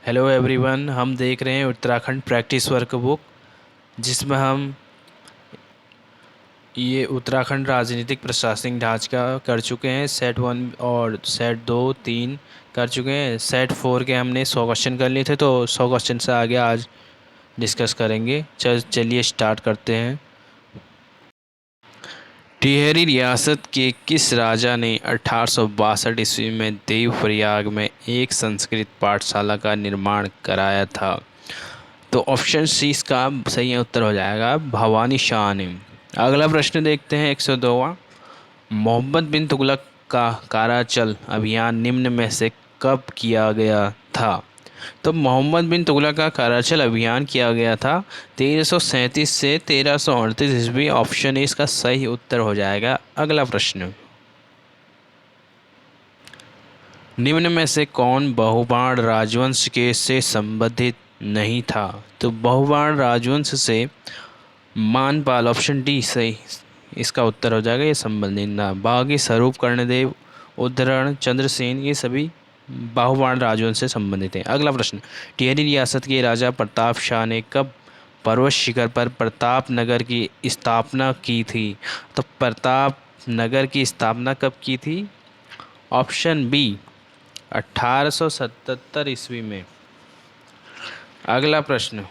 Hello everyone, हम देख रहे हैं उत्तराखंड प्रैक्टिस वर्कबुक, जिसमें हम ये उत्तराखंड राजनीतिक प्रशासनिक ढांचा कर चुके हैं। सेट 1 और सेट 2 3 कर चुके हैं। सेट 4 के हमने 100 क्वेश्चन कर लिए थे, तो 100 क्वेश्चन से आगे आज डिस्कस करेंगे। चलिए स्टार्ट करते हैं। टिहरी रियासत के किस राजा ने 1862 ईस्वी में देवप्रयाग में एक संस्कृत पाठशाला का निर्माण कराया था? तो ऑप्शन सी इसका सही उत्तर हो जाएगा, भवानी शाह ने। अगला प्रश्न देखते हैं 102वां। मोहम्मद बिन तुगलक का काराचल अभियान निम्न में से कब किया गया था? तो मोहम्मद बिन तुगलक का काराचल अभियान किया गया था 1337 से 1338 ईस्वी। ऑप्शन ए इसका सही उत्तर हो जाएगा। अगला प्रश्न, निम्न में से कौन बहुबाण राजवंश के से संबंधित नहीं था? तो बहुबाण राजवंश से मानपाल, ऑप्शन डी सही इसका उत्तर हो जाएगा। ये संबंधित ना। बागी, स्वरूप, कर्णदेव, उद्धरण, चंद्रसेन, ये सभी बाहुबाण राजवंश से संबंधित हैं। अगला प्रश्न, टिहरी रियासत के राजा प्रताप शाह ने कब पर्वत शिखर पर प्रताप नगर की स्थापना की थी? तो प्रताप नगर की स्थापना कब की थी? ऑप्शन बी 1877 ईस्वी में। अगला प्रश्न,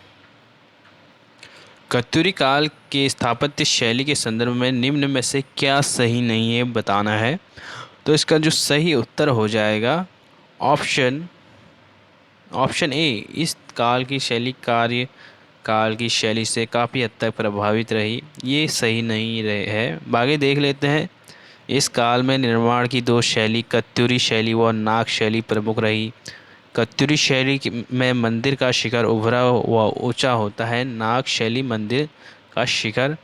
कत्यूरी काल के स्थापत्य शैली के संदर्भ में निम्न में से क्या सही नहीं है बताना है। तो इसका जो सही उत्तर हो जाएगा ऑप्शन ए, इस काल की शैली कार्य काल की शैली से काफ़ी हद तक प्रभावित रही। ये सही नहीं रहे है। आगे देख लेते हैं। इस काल में निर्माण की दो शैली, कत्यूरी शैली व नाग शैली प्रमुख रही। कत्यूरी शैली में मंदिर का शिखर उभरा व ऊंचा होता है। नाग शैली मंदिर का शिखर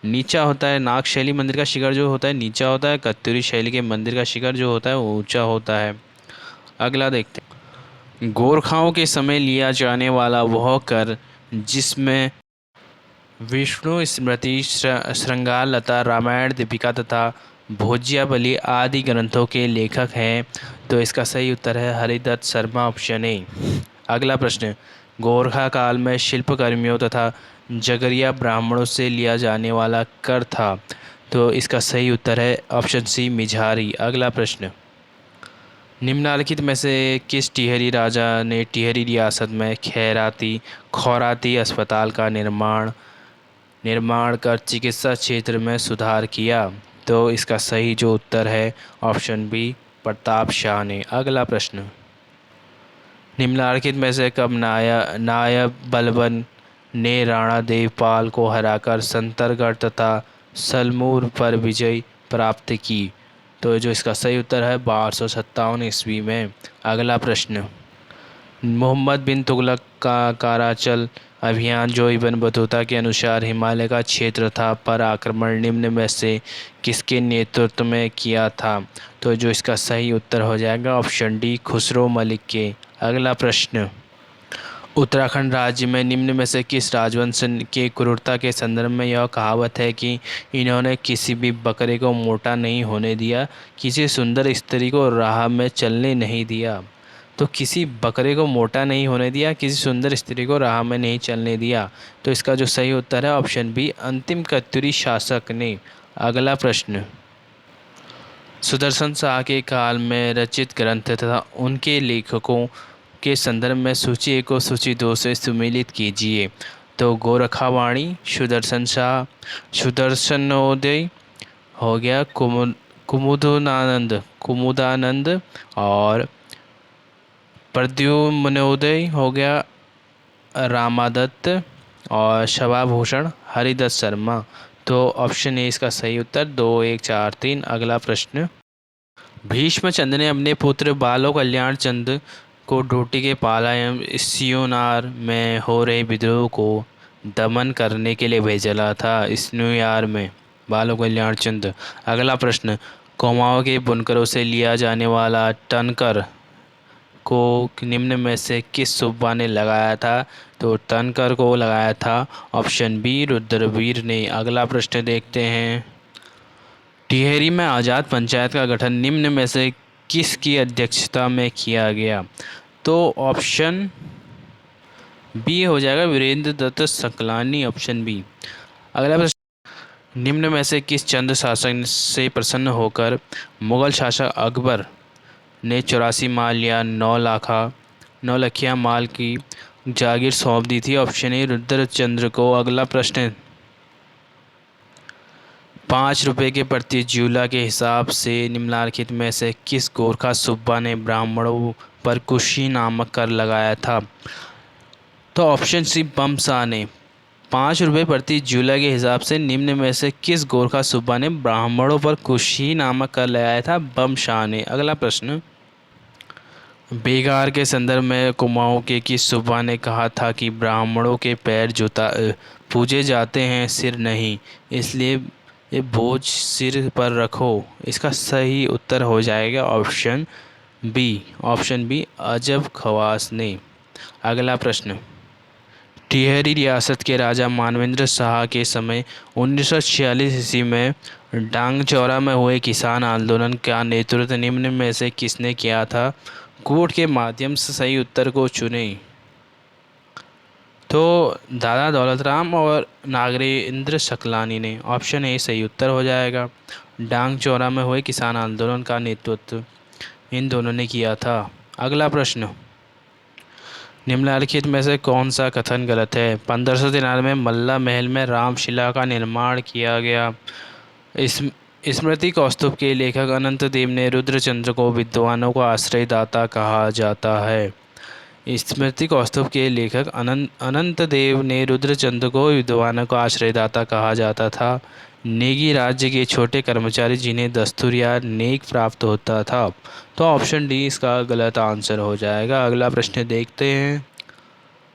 नीचा होता है। नाग शैली मंदिर का शिखर जो होता है नीचा होता है। कत्यूरी शैली के मंदिर का शिखर जो होता है वो ऊंचा होता है। अगला देखते हैं। गोरखाओं के समय लिया जाने वाला वह कर जिसमें विष्णु स्मृति, श्रृंगार लता, रामायण, दीपिका तथा भोज्यावली आदि ग्रंथों के लेखक हैं। तो इसका सही उत्तर है हरिदत्त शर्मा, ऑप्शन ए। अगला प्रश्न, गोरखा काल में शिल्पकर्मियों तथा जगरिया ब्राह्मणों से लिया जाने वाला कर था। तो इसका सही उत्तर है ऑप्शन सी, मिझारी। अगला प्रश्न, निम्नलिखित में से किस टिहरी राजा ने टिहरी रियासत में खौराती अस्पताल का निर्माण कर चिकित्सा क्षेत्र में सुधार किया? तो इसका सही जो उत्तर है ऑप्शन बी, प्रताप शाह ने। अगला प्रश्न, निम्नलिखित में से कब नायब बलबन ने राणा देवपाल को हराकर संतरगढ़ तथा सलमूर पर विजय प्राप्त की? तो जो इसका सही उत्तर है 1257 ईस्वी में। अगला प्रश्न, मोहम्मद बिन तुगलक का काराचल अभियान जो इब्न बतूता के अनुसार हिमालय का क्षेत्र था पर आक्रमण निम्न में से किसके नेतृत्व में किया था? तो जो इसका सही उत्तर हो जाएगा ऑप्शन डी, खुसरो मलिक के। अगला प्रश्न, उत्तराखंड राज्य में निम्न में से किस राजवंश के क्रूरता के संदर्भ में यह कहावत है कि इन्होंने किसी भी बकरे को मोटा नहीं होने दिया, किसी सुंदर स्त्री को राह में चलने नहीं दिया? तो किसी बकरे को मोटा नहीं होने दिया, किसी सुंदर स्त्री को राह में नहीं चलने दिया। तो इसका जो सही उत्तर है ऑप्शन बी, अंतिम कत्यूरी शासक ने। अगला प्रश्न, सुदर्शन शाह के काल में रचित ग्रंथ तथा उनके लेखकों के संदर्भ में सूची 1 और सूची 2 से सुमेलित कीजिए। तो गोरखावाणी, सुदर्शन शाह, सुदर्शनोदय हो गया, कुमुदानंद और प्रद्युम्नोदय हो गया, रामादत्त और शवाभूषण हरिदत्त शर्मा। तो ऑप्शन ए इसका सही उत्तर 2 1 4 3। अगला प्रश्न, भीष्मचंद्र ने अपने पुत्र बालो कल्याण चंद को डोटी के पाला एवं सियोनार में हो रहे विद्रोह को दमन करने के लिए भेजा था। स्नोयार में बालो कल्याण चंद। अगला प्रश्न, कुमाऊं के बुनकरों से लिया जाने वाला टनकर को निम्न में से किस सुब्बा ने लगाया था? तो टनकर को लगाया था ऑप्शन बी, रुद्रवीर ने। अगला प्रश्न देखते हैं। टिहरी में आज़ाद पंचायत का गठन निम्न में से किसकी अध्यक्षता में किया गया? तो ऑप्शन बी हो जाएगा वीरेंद्र दत्त सकलानी, ऑप्शन बी। अगला प्रश्न, निम्न में से किस चंद शासक से प्रसन्न होकर मुगल शासक अकबर ने 84 माल या 9 लाखिया माल की जागीर सौंप दी थी? ऑप्शन ए रुद्रचंद्र को। अगला प्रश्न, 5 रुपये के प्रति ज्यूला के हिसाब से निम्नलिखित में से किस गोरखा सुब्बा ने ब्राह्मणों पर कुशी नामक कर लगाया था? तो ऑप्शन सी बमशाह ने। 5 रुपये प्रति ज्यूला के हिसाब से निम्न में से किस गोरखा सुब्बा ने ब्राह्मणों पर कुशी नामक कर लगाया था? बमशाह ने। अगला प्रश्न, बेगार के संदर्भ में कुमाऊं के किस सुब्बा ने कहा था कि ब्राह्मणों के पैर जूता पूजे जाते हैं, सिर नहीं, इसलिए ये बोझ सिर पर रखो? इसका सही उत्तर हो जाएगा ऑप्शन बी। ऑप्शन बी अजब खवास ने। अगला प्रश्न, टिहरी रियासत के राजा मानवेंद्र शाह के समय 1946 ईस्वी में डांग चौरा में हुए किसान आंदोलन का नेतृत्व निम्न में से किसने किया था? कोर्ट के माध्यम से सही उत्तर को चुनें। तो दादा दौलत राम और नागेंद्र सकलानी ने। ऑप्शन ए सही उत्तर हो जाएगा। डांग चौरा में हुए किसान आंदोलन का नेतृत्व इन दोनों ने किया था। अगला प्रश्न, निम्नलिखित में से कौन सा कथन गलत है? 1593 में मल्ला महल में रामशिला का निर्माण किया गया। इस स्मृति कौस्तुभ के लेखक अनंत देव ने रुद्रचंद्र को विद्वानों का आश्रयदाता कहा जाता है। स्मृति कौस्तुभ के लेखक अनंत देव ने रुद्रचंद्र को विद्वानों का आश्रयदाता कहा जाता था। नेगी राज्य के छोटे कर्मचारी जिन्हें दस्तूर या नेक प्राप्त होता था। तो ऑप्शन डी इसका गलत आंसर हो जाएगा। अगला प्रश्न देखते हैं,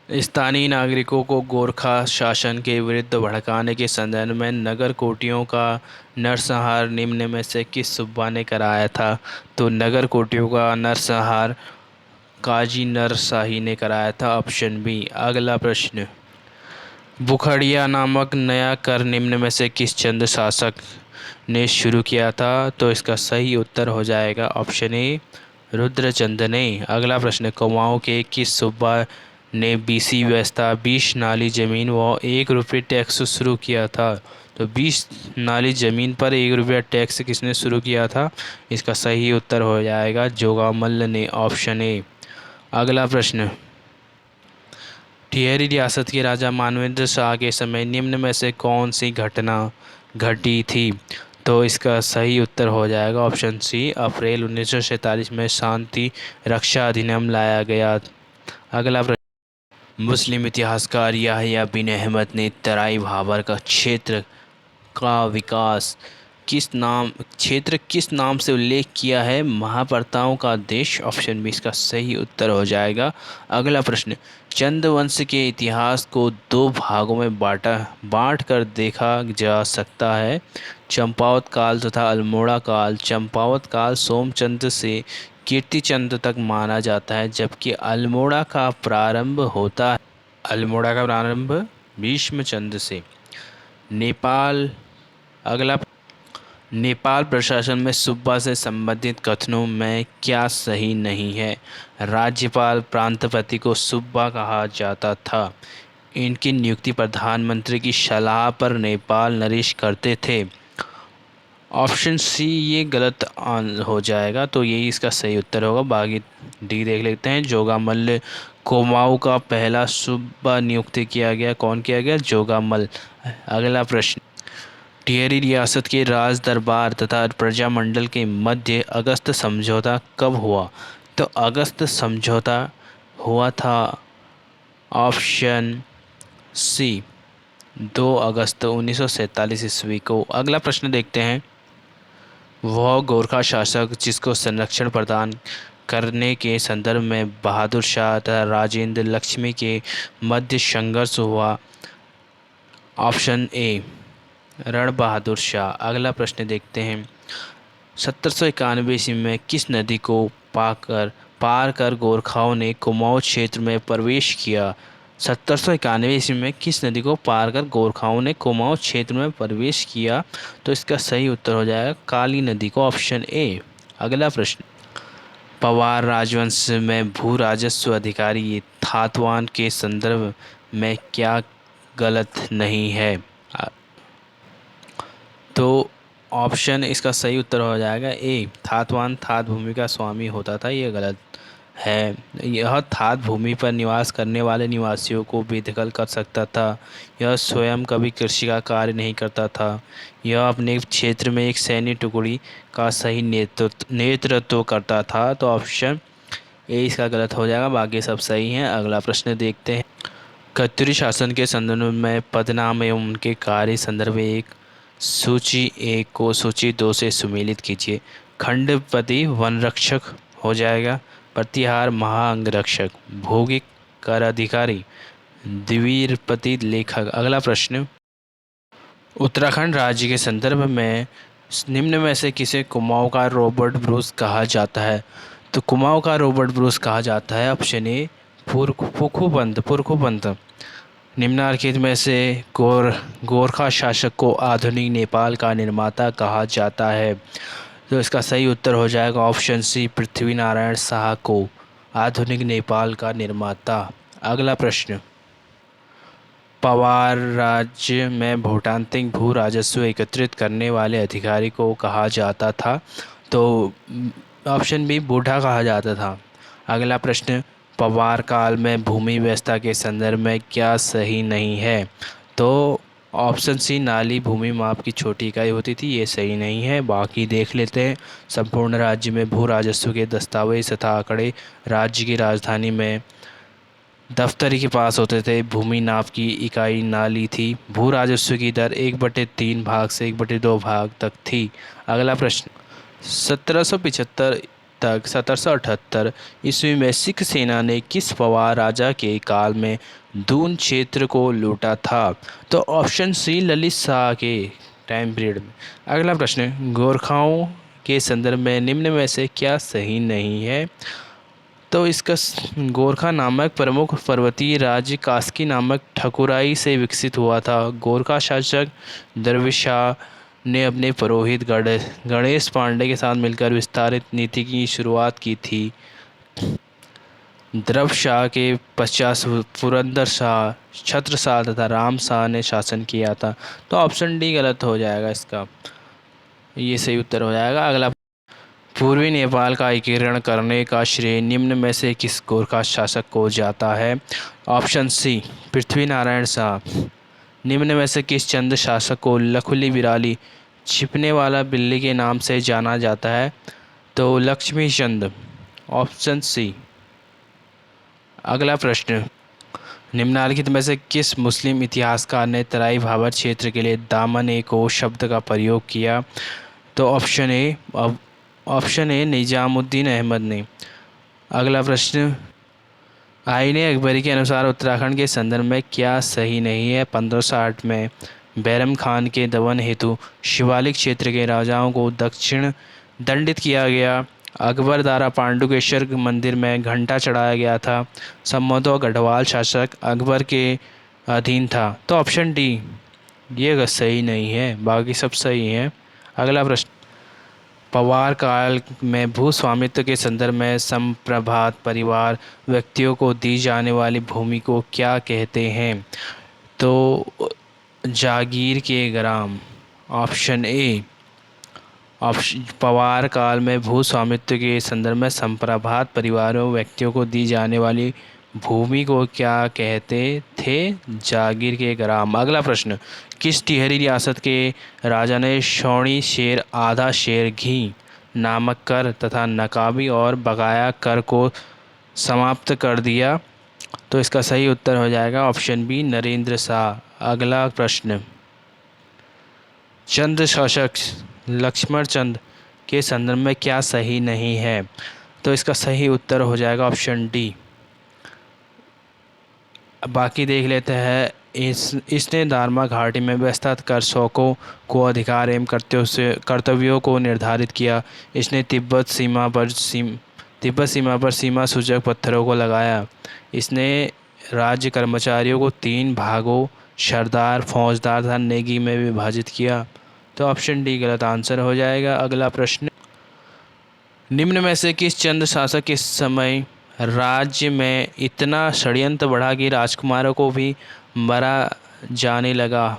स्थानीय नागरिकों को गोरखा शासन के विरुद्ध भड़काने के संदर्भ में नगर कोटियों का नरसंहार निम्न में से किस सुब्बा ने कराया था? तो नगर कोटियों का नरसंहार काजी नरशाही ने कराया था, ऑप्शन बी। अगला प्रश्न, बुखड़िया नामक नया कर निम्न में से किस चंद शासक ने शुरू किया था? तो इसका सही उत्तर हो जाएगा ऑप्शन ए रुद्रचंद ने। अगला प्रश्न, कुमाऊं के किस सुब्बा ने बीसी व्यवस्था 20 नाली जमीन व 1 रुपये टैक्स शुरू किया था? तो 20 नाली ज़मीन पर 1 रुपया टैक्स किसने शुरू किया था? इसका सही उत्तर हो जाएगा जोगामल्ल ने, ऑप्शन ए। अगला प्रश्न, टिहरी रियासत के राजा मानवेंद्र शाह के समय निम्न में से कौन सी घटना घटी थी? तो इसका सही उत्तर हो जाएगा ऑप्शन सी अप्रैल 1947 में शांति रक्षा अधिनियम लाया गया। अगला प्रश्न, मुस्लिम इतिहासकार याह्या बिन अहमद ने तराई भाबर का क्षेत्र किस नाम से उल्लेख किया है? महापर्ताओं का देश, ऑप्शन बी इसका सही उत्तर हो जाएगा। अगला प्रश्न, चंद वंश के इतिहास को 2 भागों में बांट कर देखा जा सकता है, चंपावत काल तथा अल्मोड़ा काल। चंपावत काल सोमचंद से कीर्तिचंद तक माना जाता है, जबकि अल्मोड़ा का प्रारंभ भीष्मचंद से। नेपाल। अगला, नेपाल प्रशासन में सुब्बा से संबंधित कथनों में क्या सही नहीं है? राज्यपाल प्रांतपति को सुब्बा कहा जाता था। इनकी नियुक्ति प्रधानमंत्री की सलाह पर नेपाल नरेश करते थे। ऑप्शन सी ये गलत हो जाएगा, तो यही इसका सही उत्तर होगा। बाकी डी देख लेते हैं। जोगामल्ल कुमाऊं का पहला सुब्बा नियुक्त किया गया। कौन किया गया? जोगामल्ल। अगला प्रश्न, टिहरी रियासत के राज दरबार तथा प्रजामंडल के मध्य अगस्त समझौता कब हुआ? तो अगस्त समझौता हुआ था ऑप्शन सी 2 अगस्त 1947 ईस्वी को। अगला प्रश्न देखते हैं, वह गोरखा शासक जिसको संरक्षण प्रदान करने के संदर्भ में बहादुर शाह तथा राजेंद्र लक्ष्मी के मध्य संघर्ष हुआ? ऑप्शन ए रण बहादुर शाह। अगला प्रश्न देखते हैं, 1791 ईस्वी में किस नदी को पार कर गोरखाओं ने कुमाऊं क्षेत्र में प्रवेश किया? 1791 ईस्वी में किस नदी को पार कर गोरखाओं ने कुमाऊं क्षेत्र में प्रवेश किया? तो इसका सही उत्तर हो जाएगा काली नदी को, ऑप्शन ए। अगला प्रश्न, पवार राजवंश में भू राजस्व अधिकारी थातवान के संदर्भ में क्या गलत नहीं है? तो ऑप्शन इसका सही उत्तर हो जाएगा ए, थातवान थात भूमि का स्वामी होता था। ये गलत है। यह थात भूमि पर निवास करने वाले निवासियों को बेदखल कर सकता था। यह स्वयं कभी कृषि का कार्य नहीं करता था। यह अपने क्षेत्र में एक सैन्य टुकड़ी का सही नेतृत्व करता था। तो ऑप्शन ए इसका गलत हो जाएगा, बाकी सब सही हैं। अगला प्रश्न देखते हैं। खत्तरी शासन के संदर्भ में पदनाम एवं उनके कार्य संदर्भ एक सूची एक को सूची दो से सुमेलित कीजिए। खंडपति वन रक्षक हो जाएगा, प्रतिहार महाअंगरक्षक, भौगिक कर अधिकारी, द्विरपति लेखक। अगला प्रश्न, उत्तराखंड राज्य के संदर्भ में निम्न में से किसे कुमाऊं का रॉबर्ट ब्रूस कहा जाता है? तो कुमाऊं का रॉबर्ट ब्रूस कहा जाता है ऑप्शन ए पुरखुपंत। निम्नलिखित में से गोरखा शासक को आधुनिक नेपाल का निर्माता कहा जाता है? तो इसका सही उत्तर हो जाएगा ऑप्शन सी, पृथ्वी नारायण शाह को आधुनिक नेपाल का निर्माता। अगला प्रश्न, पवार राज्य में भूटांतिक भू राजस्व एकत्रित करने वाले अधिकारी को कहा जाता था? तो ऑप्शन बी, बूढ़ा कहा जाता था। अगला प्रश्न, पवार काल में भूमि व्यवस्था के संदर्भ में क्या सही नहीं है? तो ऑप्शन सी, नाली भूमि माप की छोटी इकाई होती थी। ये सही नहीं है। बाकी देख लेते हैं। संपूर्ण राज्य में भू राजस्व के दस्तावेज तथा आंकड़े राज्य की राजधानी में दफ्तर के पास होते थे। भूमि नाप की इकाई नाली थी। भू राजस्व की दर 1/3 भाग से 1/2 भाग तक थी। अगला प्रश्न, 1775 तक 1778 ईस्वी में सिख सेना ने किस पवार राजा के काल में दून क्षेत्र को लूटा था? तो ऑप्शन सी, ललित शाह के टाइम पीरियड में। अगला प्रश्न, गोरखाओं के संदर्भ में निम्न में से क्या सही नहीं है? तो इसका गोरखा नामक प्रमुख पर्वतीय राज्य कास्की नामक ठकुराई से विकसित हुआ था। गोरखा शासक दरवेशाह ने अपने पुरोहित गणेश पांडे के साथ मिलकर विस्तारित नीति की शुरुआत की थी। द्रव शाह के पश्चात पुरंदर शाह, छत्र शाह तथा राम शाह ने शासन किया था। तो ऑप्शन डी गलत हो जाएगा, इसका ये सही उत्तर हो जाएगा। अगला, पूर्वी नेपाल का एकीकरण करने का श्रेय निम्न में से किस गोरखा शासक को जाता है? Option C, Prithvi Narayan Shah. निम्न में से किस चंद शासक को लखुली बिराली छिपने वाला बिल्ली के नाम से जाना जाता है? तो लक्ष्मी चंद, ऑप्शन सी। अगला प्रश्न, निम्नलिखित में से किस मुस्लिम इतिहासकार ने तराई भाबर क्षेत्र के लिए दामन ए को शब्द का प्रयोग किया? तो ऑप्शन ए निजामुद्दीन अहमद ने। अगला प्रश्न, आईने अकबरी के अनुसार उत्तराखंड के संदर्भ में क्या सही नहीं है? 1560 में बैरम खान के दमन हेतु शिवालिक क्षेत्र के राजाओं को दक्षिण दंडित किया गया। अकबर द्वारा पांडुकेश्वर मंदिर में घंटा चढ़ाया गया था। संभवतः गढ़वाल शासक अकबर के अधीन था। तो ऑप्शन डी ये सही नहीं है, बाकी सब सही है। अगला प्रश्न, पवार काल में भू स्वामित्व के संदर्भ में संप्रभात परिवार व्यक्तियों को दी जाने वाली भूमि को क्या कहते हैं? तो जागीर के ग्राम, ऑप्शन ए। पवार काल में भू स्वामित्व के संदर्भ में संप्रभात परिवारों व्यक्तियों को दी जाने वाली भूमि को क्या कहते थे? जागीर के ग्राम। अगला प्रश्न, किस टिहरी रियासत के राजा ने शौणी शेर आधा शेर घी नामक कर तथा नकाबी और बकाया कर को समाप्त कर दिया? तो इसका सही उत्तर हो जाएगा ऑप्शन बी, नरेंद्र शाह। अगला प्रश्न, चंद शासक लक्ष्मण चंद के संदर्भ में क्या सही नहीं है? तो इसका सही उत्तर हो जाएगा ऑप्शन डी। बाकी देख लेते हैं। इसने दारमा घाटी में व्यवस्था कर शौकों को अधिकार एवं कर्तव्यों को निर्धारित किया। इसने तिब्बत सीमा पर सीमा सूचक पत्थरों को लगाया। इसने राज्य कर्मचारियों को 3 भागों सरदार, फौजदार तथा नेगी में विभाजित किया। तो ऑप्शन डी गलत आंसर हो जाएगा। अगला प्रश्न, निम्न में से किस चंद शासक के समय राज्य में इतना षड्यंत्र बढ़ा कि राजकुमारों को भी मारा जाने लगा?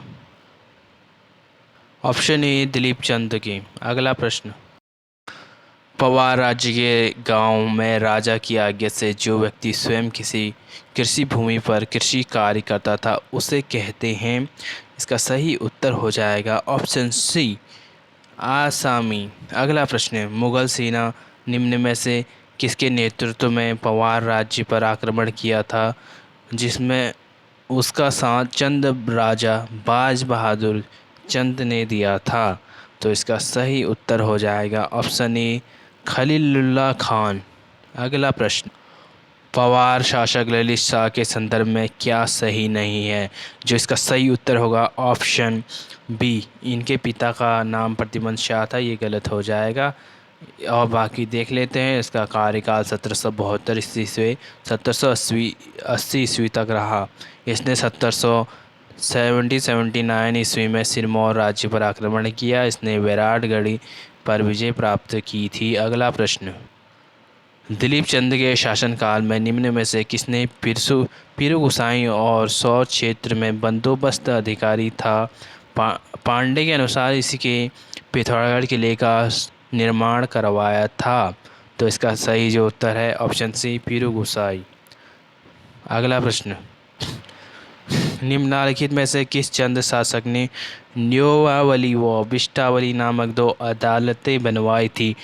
ऑप्शन ए दिलीप चंद की। अगला प्रश्न, पवार राज्य के गांव में राजा की आज्ञा से जो व्यक्ति स्वयं किसी कृषि भूमि पर कृषि कार्य करता था उसे कहते हैं। इसका सही उत्तर हो जाएगा ऑप्शन सी आसामी। अगला प्रश्न, मुगल सेना निम्न में से किसके नेतृत्व में पवार राज्य पर आक्रमण किया था जिसमें उसका साथ चंद राजा बाज बहादुर चंद ने दिया था? तो इसका सही उत्तर हो जाएगा ऑप्शन ए खलीलुल्लाह खान। अगला प्रश्न, पवार शासक ललित शाह के संदर्भ में क्या सही नहीं है? जो इसका सही उत्तर होगा ऑप्शन बी, इनके पिता का नाम प्रतिबंध शाह था, ये गलत हो जाएगा। और बाकी देख लेते हैं। इसका कार्यकाल 1772 ईस्वी से 1780 ईस्वी तक रहा। इसने 1779 ईस्वी में सिरमौर राज्य पर आक्रमण किया। इसने विराटगढ़ पर विजय प्राप्त की थी। अगला प्रश्न, दिलीप चंद के शासनकाल में निम्न में से किसने पीरू गोसाई और सौर क्षेत्र में बंदोबस्त अधिकारी था? पांडे के अनुसार इसी के पिथौरागढ़ किले का निर्माण करवाया था। तो इसका सही जो उत्तर है ऑप्शन सी पीरू गोसाई। अगला प्रश्न, निम्नलिखित में से किस चंद शासक ने न्योवावली व बिष्टावली नामक दो अदालतें बनवाई थी?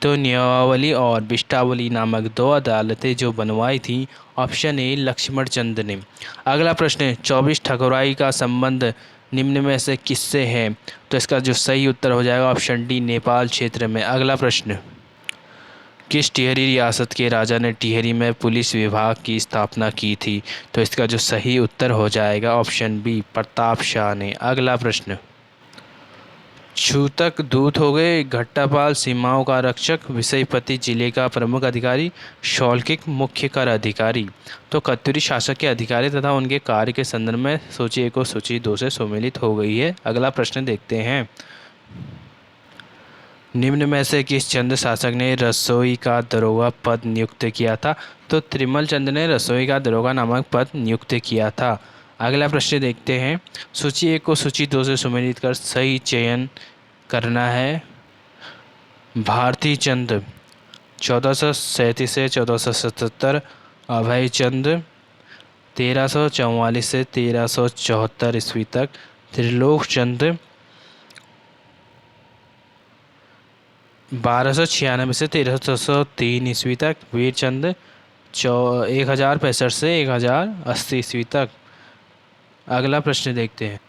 तो न्योवावली और बिष्टावली नामक दो अदालतें जो बनवाई थी ऑप्शन ए लक्ष्मण चंद ने। अगला प्रश्न, 24 ठकुराई का संबंध निम्न में से किससे है? तो इसका जो सही उत्तर हो जाएगा ऑप्शन डी नेपाल क्षेत्र में। अगला प्रश्न, किस टिहरी रियासत के राजा ने टिहरी में पुलिस विभाग की स्थापना की थी? तो इसका जो सही उत्तर हो जाएगा ऑप्शन बी प्रताप शाह ने। अगला प्रश्न, छूतक दूत हो गए, घट्टापाल सीमाओं का रक्षक, विषयपति जिले का प्रमुख अधिकारी, शौल्किक मुख्य कर अधिकारी। तो कत्यूरी शासक के अधिकारी तथा उनके कार्य के संदर्भ में सूची 1 और सूची 2 से सम्मिलित हो गई है। अगला प्रश्न देखते हैं, निम्न में से किस चंद शासक ने रसोई का दरोगा पद नियुक्त किया था? तो त्रिमल चंद ने रसोई का दरोगा नामक पद नियुक्त किया था। अगला प्रश्न देखते हैं, सूची 1 को सूची 2 से सम्मिलित कर सही चयन करना है। भारती चंद 1437 से 1477, अभय चंद 1344 से 1374 ईस्वी तक, त्रिलोक चंद 1296 से 1303 ईस्वी तक, वीर चंद 1065 से 1080 ईस्वी तक। अगला प्रश्न देखते हैं,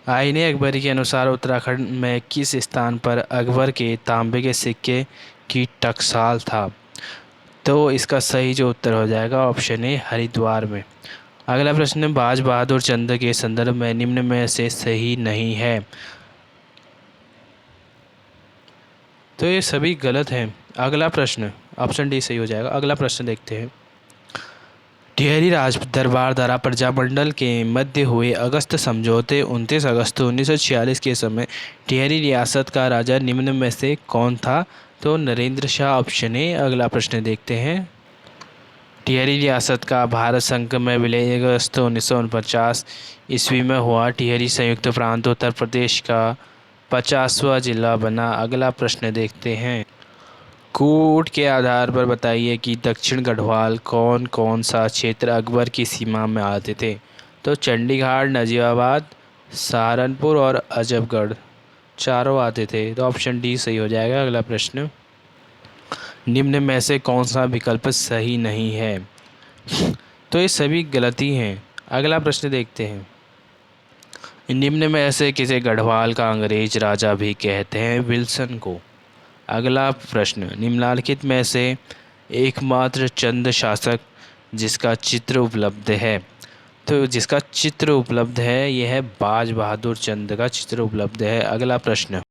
आईने अकबरी के अनुसार उत्तराखंड में किस स्थान पर अकबर के तांबे के सिक्के की टकसाल था? तो इसका सही जो उत्तर हो जाएगा ऑप्शन ए हरिद्वार में। अगला प्रश्न, बाज बहादुर चंद के संदर्भ में निम्न में से सही नहीं है? तो ये सभी गलत हैं। अगला प्रश्न ऑप्शन डी सही हो जाएगा। अगला प्रश्न देखते हैं, टिहरी राज दरबार द्वारा प्रजामंडल के मध्य हुए अगस्त समझौते 29 अगस्त 1946 के समय टिहरी रियासत का राजा निम्न में से कौन था? तो नरेंद्र शाह ऑप्शन ए। अगला प्रश्न देखते हैं, टिहरी रियासत का भारत संघ में विलय अगस्त 1949 ईस्वी में हुआ। टिहरी संयुक्त प्रांत उत्तर प्रदेश का 50वां जिला बना। अगला प्रश्न देखते हैं, कूट के आधार पर बताइए कि दक्षिण गढ़वाल कौन कौन सा क्षेत्र अकबर की सीमा में आते थे? तो चंडीगढ़, नजीबाबाद, सहारनपुर और अजबगढ़ चारों आते थे। तो ऑप्शन डी सही हो जाएगा। अगला प्रश्न, निम्न में से कौन सा विकल्प सही नहीं है? तो ये सभी गलती हैं। अगला प्रश्न देखते हैं, निम्न में से किसे गढ़वाल का अंग्रेज राजा भी कहते हैं? विल्सन को। अगला प्रश्न, निम्नलिखित में से एकमात्र चंद शासक जिसका चित्र उपलब्ध है? तो जिसका चित्र उपलब्ध है यह है बाज बहादुर चंद का चित्र उपलब्ध है। अगला प्रश्न,